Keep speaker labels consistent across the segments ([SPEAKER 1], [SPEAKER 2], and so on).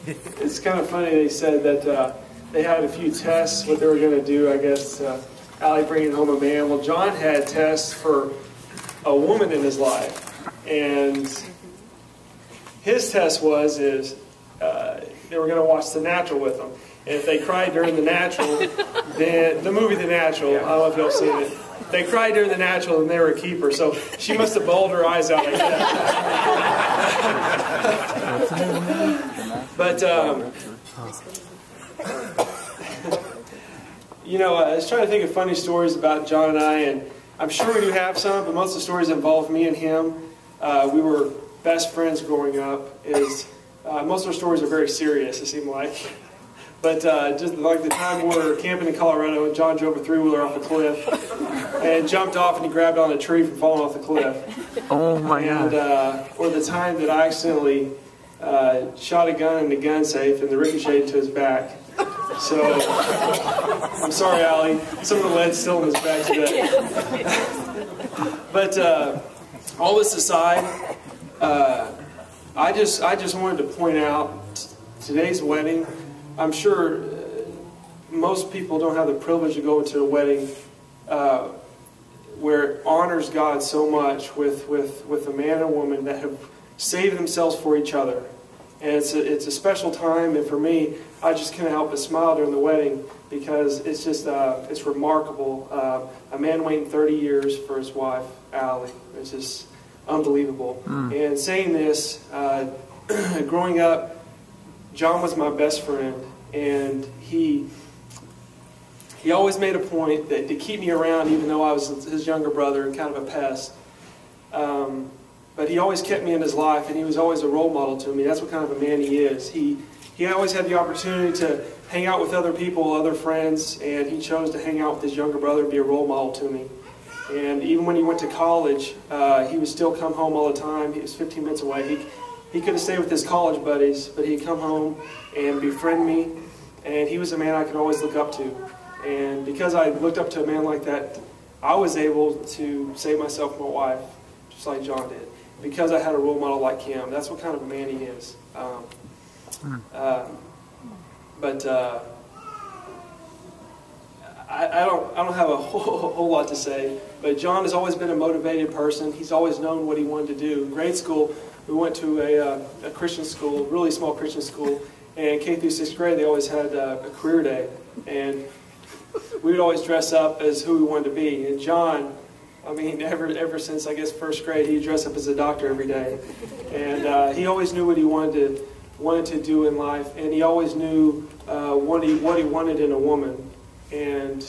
[SPEAKER 1] It's kind of funny they said that they had a few tests, what they were going to do, I guess, Allie bringing home a man. Well, John had tests for a woman in his life. And his test is they were going to watch The Natural with him. And if they cried during The Natural, then the movie The Natural, I don't know if y'all seen it. If they cried during The Natural, then they were a keeper. So she must have bawled her eyes out like that. But, you know, I was trying to think of funny stories about John and I, and I'm sure we do have some, but most of the stories involve me and him. We were best friends growing up. Most of our stories are very serious, it seemed like. But just like the time we were camping in Colorado and John drove a three-wheeler off a cliff and jumped off and he grabbed on a tree from falling off the cliff.
[SPEAKER 2] Oh my God.
[SPEAKER 1] Or the time that I accidentally shot a gun in the gun safe and the ricocheted to his back. So, I'm sorry, Allie. Some of the lead's still in his back today. But all this aside, I just wanted to point out today's wedding. I'm sure most people don't have the privilege of going to a wedding where it honors God so much with a man and woman that have saved themselves for each other. And it's a special time, and for me, I just can't help but smile during the wedding because it's just it's remarkable. A man waiting 30 years for his wife, Allie. It's just unbelievable. And saying this, growing up, John was my best friend, and he always made a point that to keep me around, even though I was his younger brother and kind of a pest. But he always kept me in his life, and he was always a role model to me. That's what kind of a man he is. He always had the opportunity to hang out with other people, other friends, and he chose to hang out with his younger brother and be a role model to me. And even when he went to college, he would still come home all the time. He was 15 minutes away. He could have stayed with his college buddies, but he'd come home and befriend me. And he was a man I could always look up to. And because I looked up to a man like that, I was able to save myself and my wife, just like John did. Because I had a role model like him. That's what kind of a man he is. I don't have a whole lot to say. But John has always been a motivated person. He's always known what he wanted to do. In grade school, we went to a Christian school, really small Christian school, and K through 6th grade, they always had a career day, and we would always dress up as who we wanted to be. And John, I mean, ever since, I guess, 1st grade, he'd dress up as a doctor every day, and he always knew what he wanted to do in life, and he always knew what he wanted in a woman. And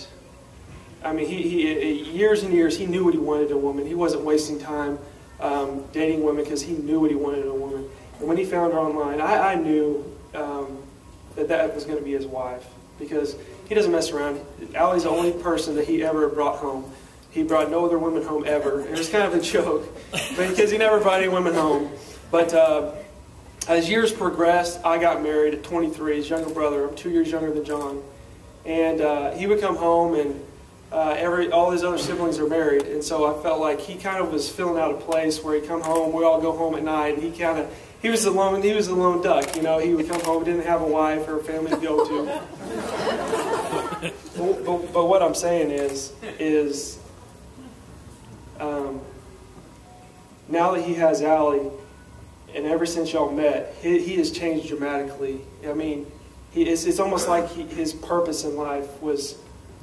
[SPEAKER 1] I mean, he years and years, he knew what he wanted in a woman. He wasn't wasting time dating women because he knew what he wanted in a woman. And when he found her online, I knew that was going to be his wife because he doesn't mess around. Allie's the only person that he ever brought home. He brought no other women home ever. It was kind of a joke because he never brought any women home. But as years progressed, I got married at 23. His younger brother, I'm 2 years younger than John. And he would come home and all his other siblings are married, and so I felt like he kind of was filling out a place where he'd come home, we all go home at night, and he was the lone duck, you know. He would come home, didn't have a wife or a family to go to. but what I'm saying is now that he has Allie, and ever since y'all met, he has changed dramatically. I mean, it's almost like his purpose in life was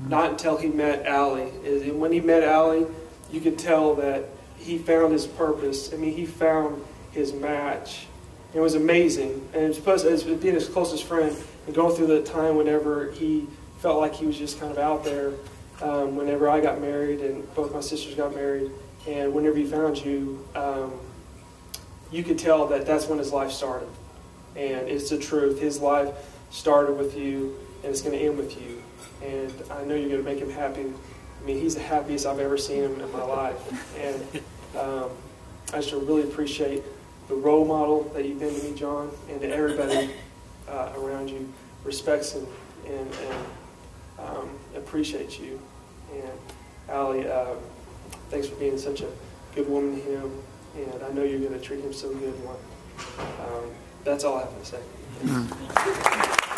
[SPEAKER 1] not until he met Allie. And when he met Allie, you could tell that he found his purpose. I mean, he found his match. It was amazing. And as being his closest friend and going through the time whenever he felt like he was just kind of out there, whenever I got married and both my sisters got married, and whenever he found you, you could tell that that's when his life started. And it's the truth. His life started with you, and it's going to end with you. And I know you're going to make him happy. I mean, he's the happiest I've ever seen him in my life. And I just really appreciate the role model that you've been to me, John, and to everybody around you respects and appreciates you. And Allie, thanks for being such a good woman to him. And I know you're going to treat him so good. That's all I have to say.